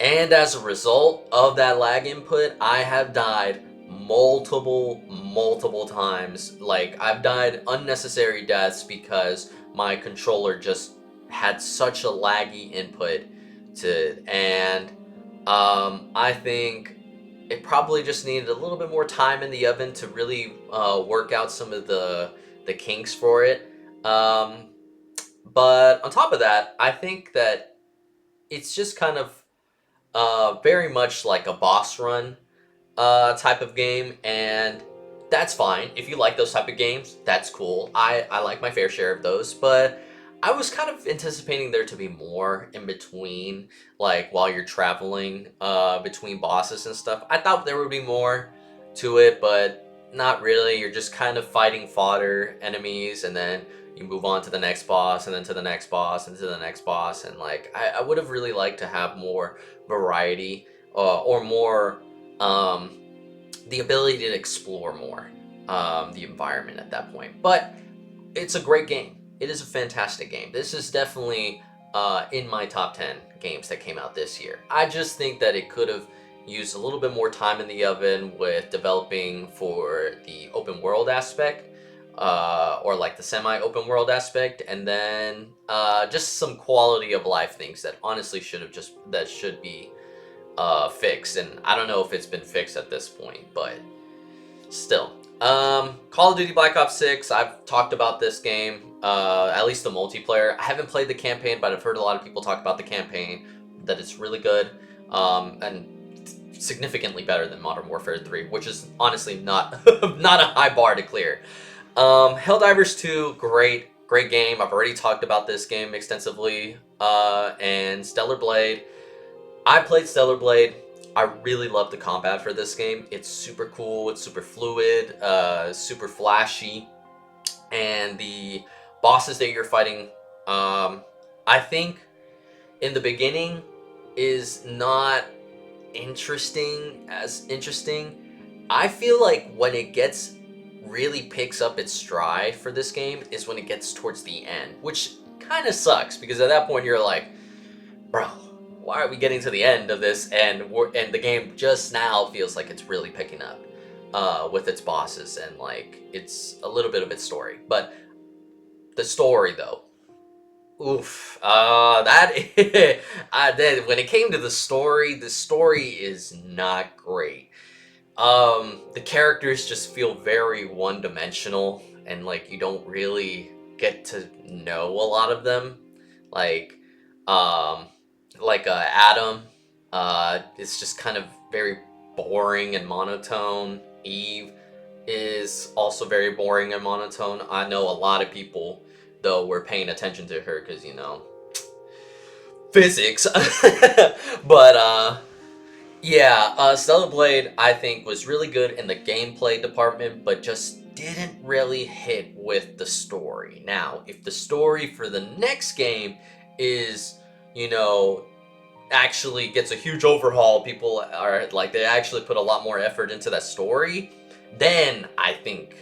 and as a result of that lag input, I have died multiple times. Like, I've died unnecessary deaths because my controller just had such a laggy input to it. And I think it probably just needed a little bit more time in the oven to really work out some of the kinks for it. But on top of that, I think that it's just kind of very much like a boss run type of game, and that's fine. If you like those type of games, that's cool. I like my fair share of those, but I was kind of anticipating there to be more in between, like while you're traveling between bosses and stuff. I thought there would be more to it, but not really. You're just kind of fighting fodder enemies, and then you move on to the next boss, and then to the next boss, and to the next boss. And like, I would have really liked to have more variety, or more the ability to explore more the environment at that point. But it's a great game. It is a fantastic game. This is definitely in my top 10 games that came out this year. I just think that it could have used a little bit more time in the oven with developing for the open world aspect, or like the semi-open world aspect, and then just some quality of life things that honestly should be fixed. And I don't know if it's been fixed at this point, but still. Call of Duty Black Ops 6, I've talked about this game, at least the multiplayer. I haven't played the campaign, but I've heard a lot of people talk about the campaign, that it's really good, and significantly better than Modern Warfare 3, which is honestly not not a high bar to clear. Helldivers 2, great game. I've already talked about this game extensively. And Stellar Blade, I played Stellar Blade. I really love the combat for this game. It's super cool, it's super fluid, super flashy, and the bosses that you're fighting, I think in the beginning is not as interesting. I feel like when it really picks up its stride for this game is when it gets towards the end, which kind of sucks, because at that point you're like, bro, why are we getting to the end of this, and the game just now feels like it's really picking up with its bosses and like it's a little bit of its story. But the story though, oof, when it came to the story is not great. The characters just feel very one-dimensional, and like you don't really get to know a lot of them. Like Adam, it's just kind of very boring and monotone. Eve is also very boring and monotone. I know a lot of people though were paying attention to her because, you know, physics. But yeah, Stellar Blade I think was really good in the gameplay department, but just didn't really hit with the story. Now, if the story for the next game is, you know, actually gets a huge overhaul, people are like, they actually put a lot more effort into that story, then I think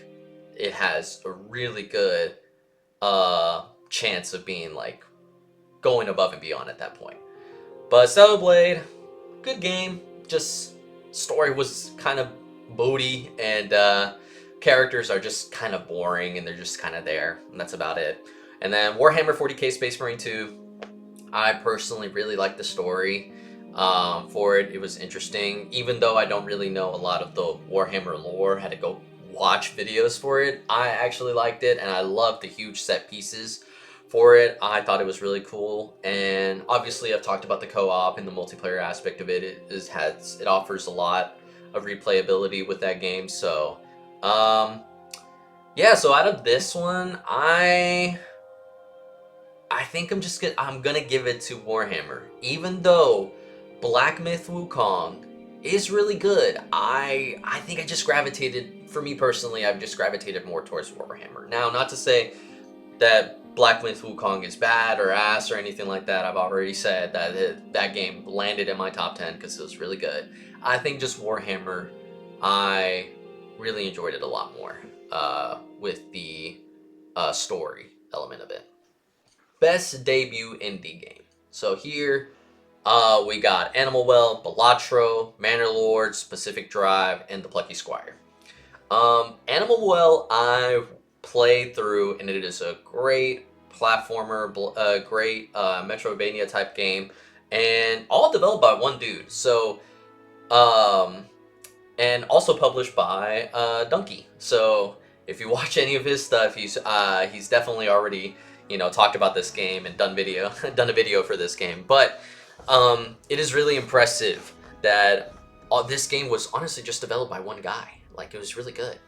it has a really good chance of being like going above and beyond at that point. But Stellar Blade, good game, just story was kind of booty, and characters are just kind of boring, and they're just kind of there, and that's about it. And then Warhammer 40k Space Marine 2, I personally really liked the story for it. It was interesting, even though I don't really know a lot of the Warhammer lore, had to go watch videos for it. I actually liked it, and I loved the huge set pieces for it. I thought it was really cool, and obviously I've talked about the co-op and the multiplayer aspect of it. It offers a lot of replayability with that game, so Yeah, so out of this one, I think I'm gonna give it to Warhammer. Even though Black Myth Wukong is really good, I think I just gravitated, for me personally, I've just gravitated more towards Warhammer. Now, not to say that Black Myth Wukong is bad or ass or anything like that. I've already said that that game landed in my top 10 because it was really good. I think just Warhammer, I really enjoyed it a lot more with the story element of it. Best debut indie game. So here we got Animal Well, Balatro, Manor Lords, Pacific Drive, and The Plucky Squire. Animal Well, I played through, and it is a great platformer, a great Metroidvania type game, and all developed by one dude. So, and also published by Donkey. So, if you watch any of his stuff, he's definitely already talked about this game and done a video for this game. But it is really impressive that this game was honestly just developed by one guy. Like, it was really good,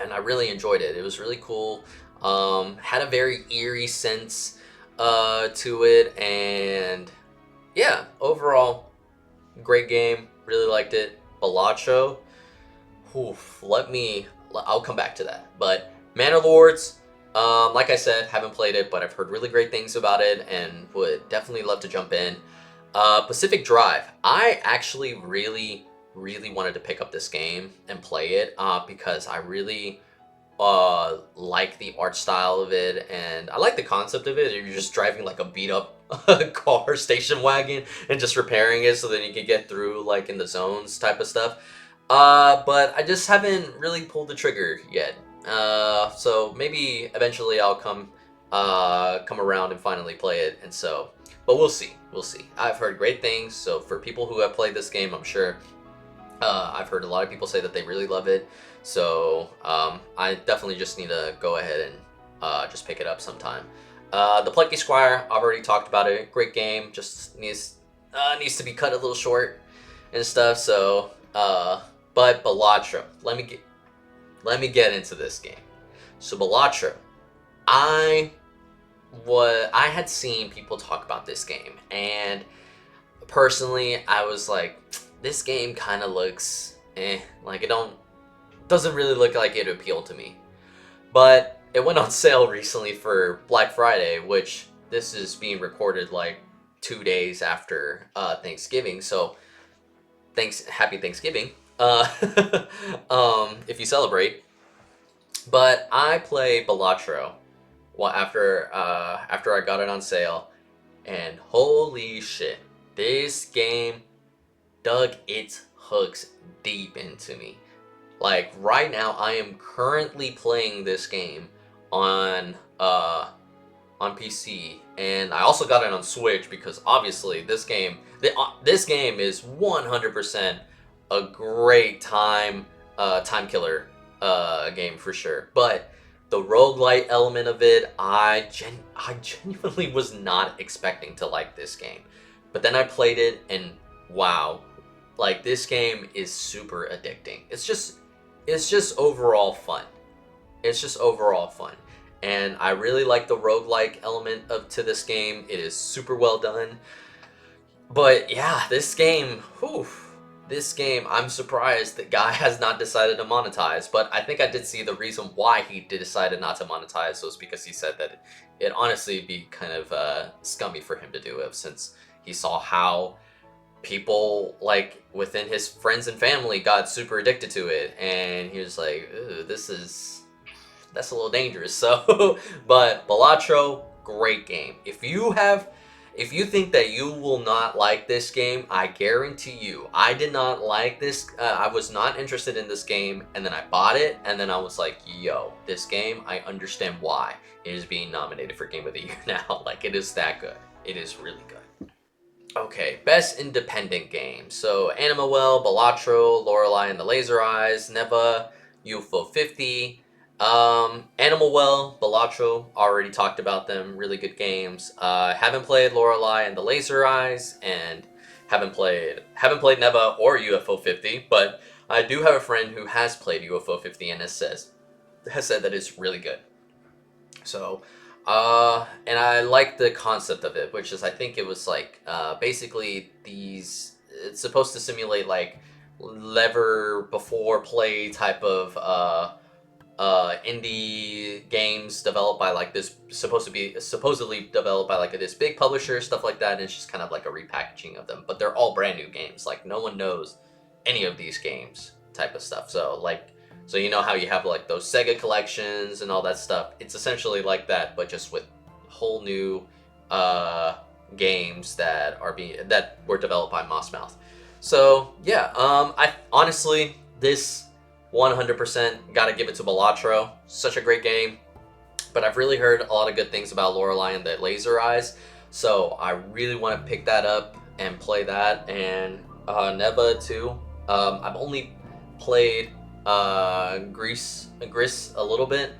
and I really enjoyed it. It was really cool. Had a very eerie sense to it, and yeah, overall, great game. Really liked it. Balatro, I'll come back to that. But Manor Lords, like I said, haven't played it, but I've heard really great things about it, and would definitely love to jump in. Pacific Drive, I actually really wanted to pick up this game and play it because I really like the art style of it, and I like the concept of it. You're just driving like a beat up car station wagon and just repairing it so then you can get through like in the zones type of stuff. But I just haven't really pulled the trigger yet. So maybe eventually I'll come around and finally play it, and so, but we'll see. I've heard great things, so for people who have played this game, I'm sure I've heard a lot of people say that they really love it. So I definitely just need to go ahead and just pick it up sometime. The Plucky Squire, I've already talked about it. Great game, just needs to be cut a little short and stuff. So, but Balatro, let me get into this game. So Balatro, I had seen people talk about this game, and personally, I was like, this game kind of looks like it doesn't really look like it appealed to me. But it went on sale recently for Black Friday, which this is being recorded like 2 days after Thanksgiving. So happy Thanksgiving if you celebrate. But I played Balatro after I got it on sale, and holy shit, this game dug its hooks deep into me. Like, right now, I am currently playing this game on PC, and I also got it on Switch because obviously this game is 100% a great time killer game for sure. But the roguelite element of it, I genuinely was not expecting to like this game. But then I played it, and wow, like, this game is super addicting. It's just overall fun. And I really like the roguelike element to this game. It is super well done. But yeah, this game, I'm surprised that guy has not decided to monetize. But I think I did see the reason why he decided not to monetize was because he said that it honestly be kind of scummy for him to do it, since he saw how people, like, within his friends and family got super addicted to it, and he was like, ooh, that's a little dangerous. So, but Balatro, great game. If you think that you will not like this game, I guarantee you, I did not like this. I was not interested in this game, and then I bought it, and then I was like, yo, this game, I understand why it is being nominated for Game of the Year now. Like, it is that good. It is really good. Okay, best independent game. So, Animal Well, Balatro, Lorelei and the Laser Eyes, Neva, UFO 50. Animal Well, Balatro, already talked about them. Really good games. Haven't played Lorelei and the Laser Eyes, and haven't played Neva or UFO 50, but I do have a friend who has played UFO 50 and has said that it's really good. So, and I like the concept of it, which is I think it was like basically it's supposed to simulate like lever before play type of indie games developed by like this supposedly developed by like this big publisher, stuff like that, and it's just kind of like a repackaging of them, but they're all brand new games. Like no one knows any of these games type of stuff. So you know how you have like those Sega collections and all that stuff. It's essentially like that, but just with whole new games that were developed by Moss Mouth. So yeah, I honestly this 100% gotta give it to Balatro. Such a great game. But I've really heard a lot of good things about Lorelei and the Laser Eyes, so I really want to pick that up and play that. And Neva too. I've only played Gris a little bit,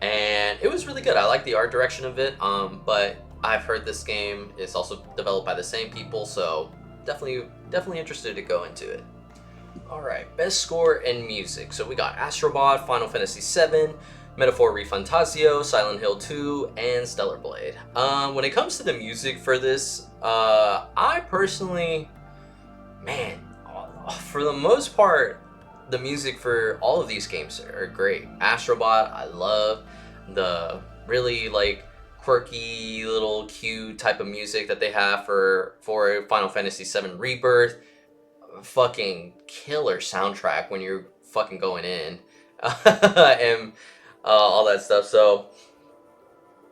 and it was really good. I like the art direction of it, but I've heard this game is also developed by the same people, so definitely interested to go into it. Alright, best score and music. So we got Astrobot, Final Fantasy VII, Metaphor ReFantazio, Silent Hill 2, and Stellar Blade. When it comes to the music for this, I personally, man, for the most part, the music for all of these games are great. Astrobot, I love the really like quirky little cute type of music that they have for Final Fantasy VII Rebirth. Fucking killer soundtrack when you're fucking going in and all that stuff. So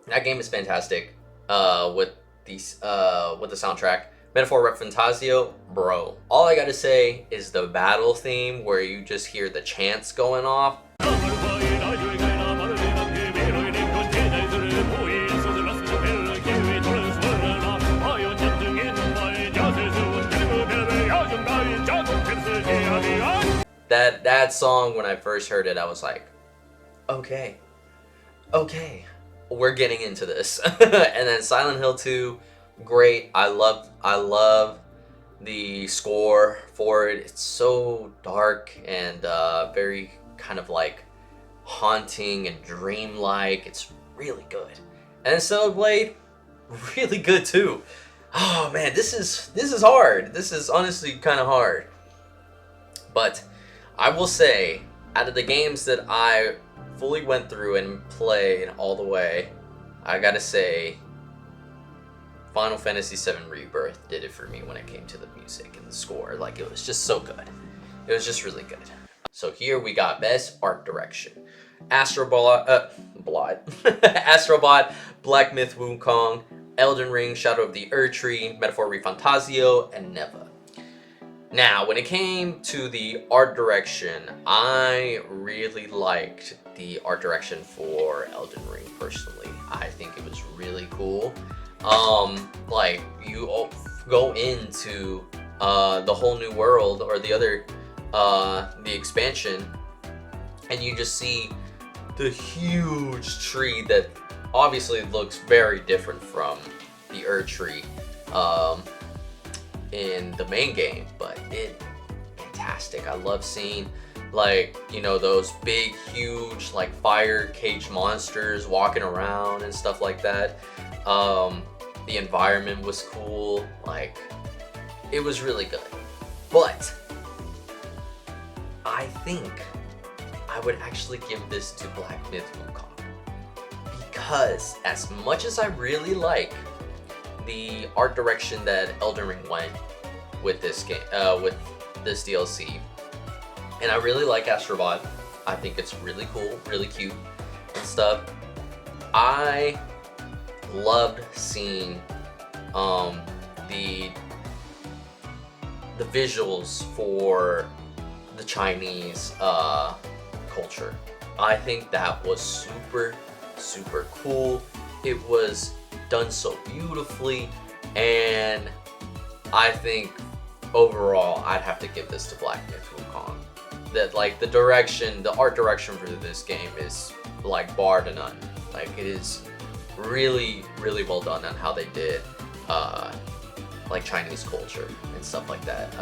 that game is fantastic with the soundtrack. Metaphor ReFantazio, bro, all I gotta say is the battle theme where you just hear the chants going off. That song, when I first heard it, I was like, okay, we're getting into this. And then Silent Hill 2, great. I love the score for it. It's so dark and very kind of like haunting and dreamlike. It's really good. And Stellar Blade, really good too. Oh man, this is hard. This is honestly kind of hard. But I will say, out of the games that I fully went through and played all the way, I gotta say, Final Fantasy VII Rebirth did it for me when it came to the music and the score. Like, it was just so good. It was just really good. So here we got Best Art Direction. Astrobot, Black Myth Wukong, Elden Ring, Shadow of the Erdtree, Metaphor ReFantazio, and Neva. Now, when it came to the art direction, I really liked the art direction for Elden Ring personally. I think it was really cool. Like, you go into the whole new world, or the expansion, and you just see the huge tree that obviously looks very different from the Erdtree in the main game, but fantastic. I love seeing, like, you know, those big huge like fire cage monsters walking around and stuff like that. The environment was cool. Like, it was really good. But I think I would actually give this to Black Myth Wukong, because as much as I really like the art direction that Elden Ring went with this game, with this DLC, and I really like Astrobot, I think it's really cool, really cute and stuff. I loved seeing the visuals for the Chinese culture. I think that was super cool. It was done so beautifully, and I think overall I'd have to give this to Black Myth Wukong. That, like, the art direction for this game is like bar to none. Like, it is really well done on how they did like Chinese culture and stuff like that,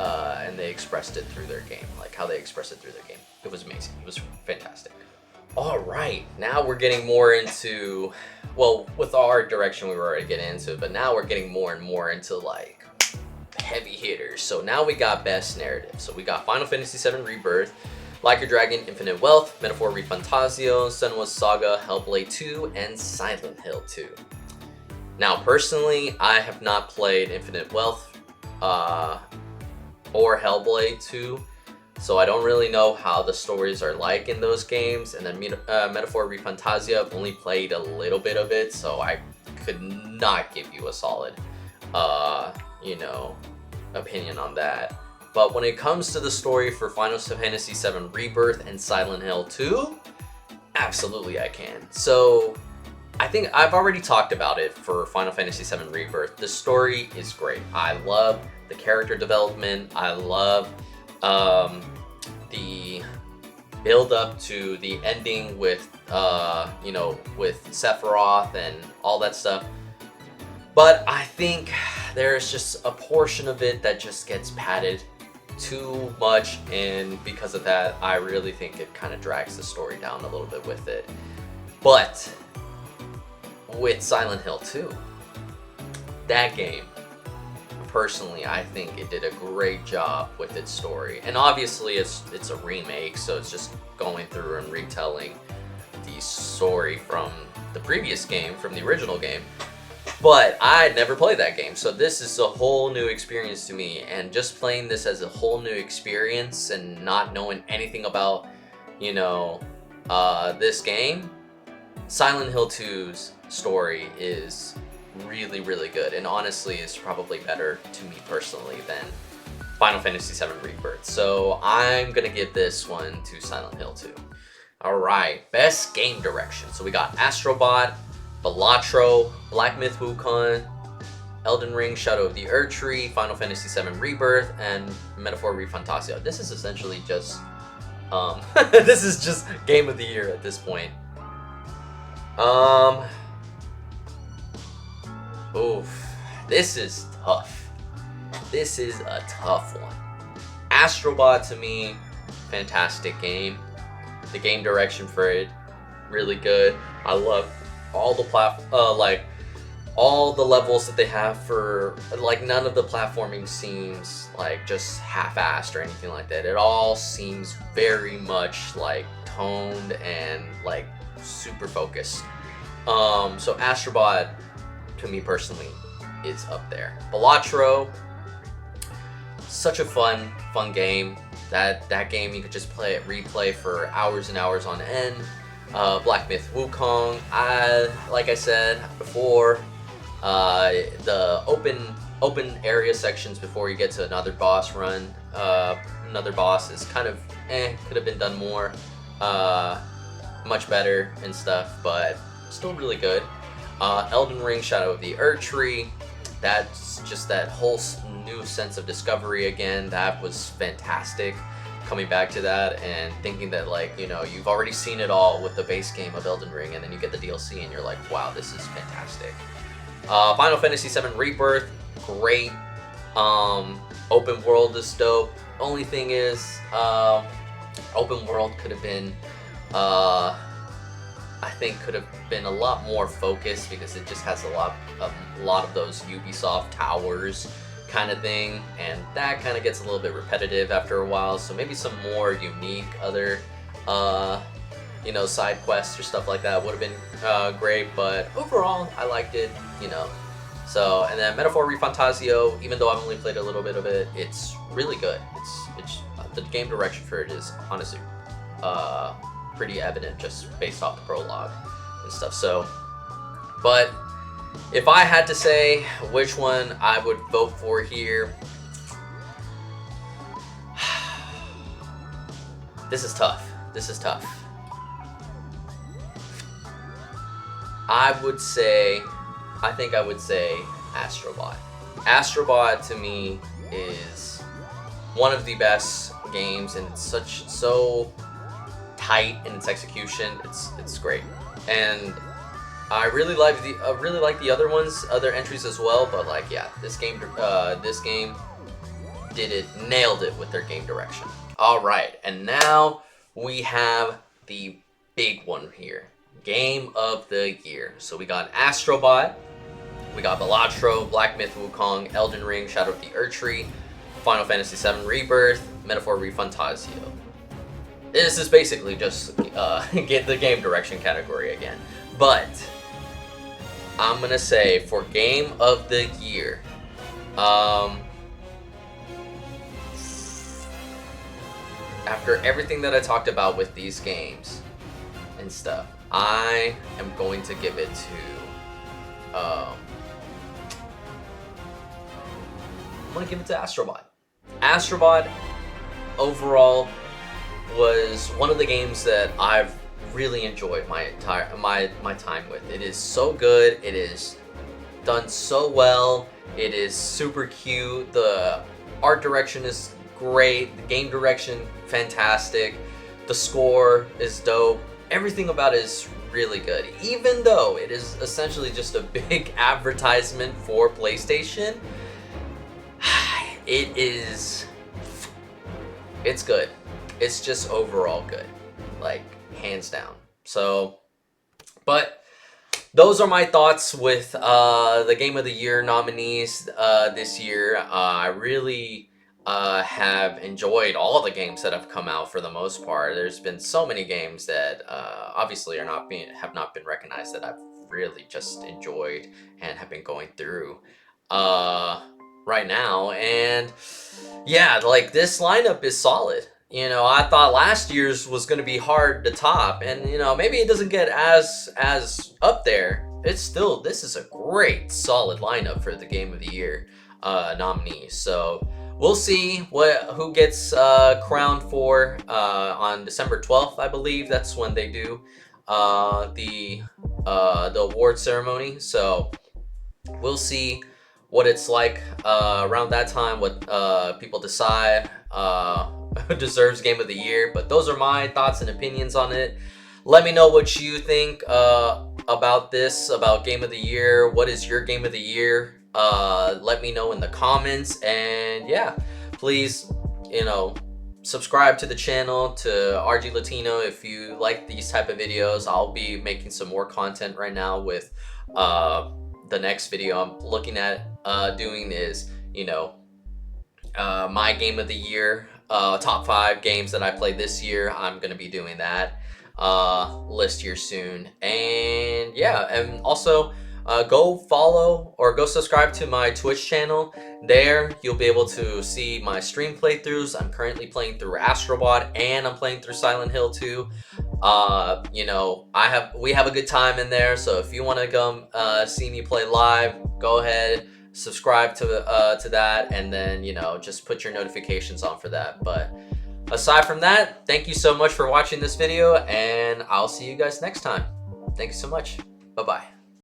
and they expressed it through their game, like how they expressed it through their game. It was amazing. It was fantastic. All right, now we're getting more into, well, with our direction we were already getting into, but now we're getting more and more into like heavy hitters. So now we got best narrative. So we got Final Fantasy VII Rebirth, Like a Dragon, Infinite Wealth, Metaphor Refantasio, Senua's Saga, Hellblade 2, and Silent Hill 2. Now, personally, I have not played Infinite Wealth or Hellblade 2, so I don't really know how the stories are like in those games. And then Metaphor Refantasia, I've only played a little bit of it, so I could not give you a solid, opinion on that. But when it comes to the story for Final Fantasy VII Rebirth and Silent Hill 2, absolutely I can. So I think I've already talked about it for Final Fantasy VII Rebirth. The story is great. I love the character development. I love the build up to the ending with with Sephiroth and all that stuff. But I think there's just a portion of it that just gets padded too much, and because of that, I really think it kind of drags the story down a little bit with it. But with Silent Hill 2, that game, personally, I think it did a great job with its story. And obviously it's a remake, so it's just going through and retelling the story from the previous game, from the original game. But I never played that game, so this is a whole new experience to me. And just playing this as a whole new experience and not knowing anything about, this game, Silent Hill 2's story is really, really good, and honestly is probably better to me personally than Final Fantasy VII Rebirth. So I'm gonna give this one to Silent Hill 2. Alright, best game direction. So we got Astrobot, Balatro, Black Myth Wukong, Elden Ring, Shadow of the Erdtree, Final Fantasy VII Rebirth, and Metaphor Refantasio. This is essentially just this is just Game of the Year at this point. Oof, this is tough. This is a tough one. Astrobot, to me, fantastic game. The game direction for it, really good. I love all the all the levels that they have for, like, none of the platforming seems like just half-assed or anything like that. It all seems very much like toned and like super focused. So Astrobot, to me personally, is up there. Balatro, such a fun game. That game you could just replay for hours and hours on end. Black Myth Wukong, like I said before, the open area sections before you get to another boss run, another boss is kind of could have been done more, much better and stuff, but still really good. Elden Ring, Shadow of the Erdtree, that's just that whole new sense of discovery again. That was fantastic. Coming back to that and thinking that, like, you've already seen it all with the base game of Elden Ring, and then you get the DLC and you're like, wow, this is fantastic. Final Fantasy VII Rebirth, great. Open world is dope. Only thing is, open world could have been, I think could have been a lot more focused, because it just has a lot of those Ubisoft towers kind of thing, and that kind of gets a little bit repetitive after a while. So maybe some more unique other side quests or stuff like that would have been great, but overall I liked it. So, and then Metaphor Refantasio, even though I've only played a little bit of it, it's really good. It's the game direction for it is honestly pretty evident just based off the prologue and stuff. So, but if I had to say which one I would vote for here, this is tough. I think I would say Astrobot. Astrobot to me is one of the best games, and it's so tight in its execution. It's great. And I really like the other ones, other entries as well. But like, yeah, this game nailed it with their game direction. All right, and now we have the big one here, game of the year. So we got Astrobot, we got Balatro, Black Myth Wukong, Elden Ring, Shadow of the Erdtree, Final Fantasy VII Rebirth, Metaphor ReFantazio. This is basically just get the game direction category again. But I'm gonna say for game of the year, after everything that I talked about with these games and stuff, I am going to give it to I'm gonna give it to Astrobot. Astrobot overall was one of the games that I've really enjoyed my time with. It is so good. It is done so well. It is super cute. The art direction is great. The game direction, fantastic. The score is dope. Everything about it is really good. Even though it is essentially just a big advertisement for PlayStation, it's good. It's just overall good, like hands down. So, but those are my thoughts with the Game of the Year nominees this year. I really have enjoyed all the games that have come out for the most part. There's been so many games that obviously have not been recognized that I've really just enjoyed and have been going through right now. And yeah, like this lineup is solid. You know, I thought last year's was going to be hard to top, and you know, maybe it doesn't get as up there. It's still, this is a great solid lineup for the Game of the Year nominees. So we'll see who gets crowned for on December 12th, I believe. That's when they do the award ceremony. So we'll see what it's like around that time, what people decide who deserves Game of the Year. But those are my thoughts and opinions on it. Let me know what you think about this, about Game of the Year. What is your Game of the Year? Let me know in the comments. And yeah, please, you know, subscribe to the channel, to RG Latino, if you like these type of videos. I'll be making some more content right now with the next video I'm looking at doing is, you know, my Game of the Year, top 5 games that I played this year. I'm gonna be doing that list here soon. And yeah, and also go follow or go subscribe to my Twitch channel. There you'll be able to see my stream playthroughs. I'm currently playing through Astrobot and I'm playing through Silent Hill 2. You know, we have a good time in there, so if you want to come see me play live, go ahead, subscribe to that, and then, you know, just put your notifications on for that. But aside from that, thank you so much for watching this video, and I'll see you guys next time. Thank you so much. Bye bye.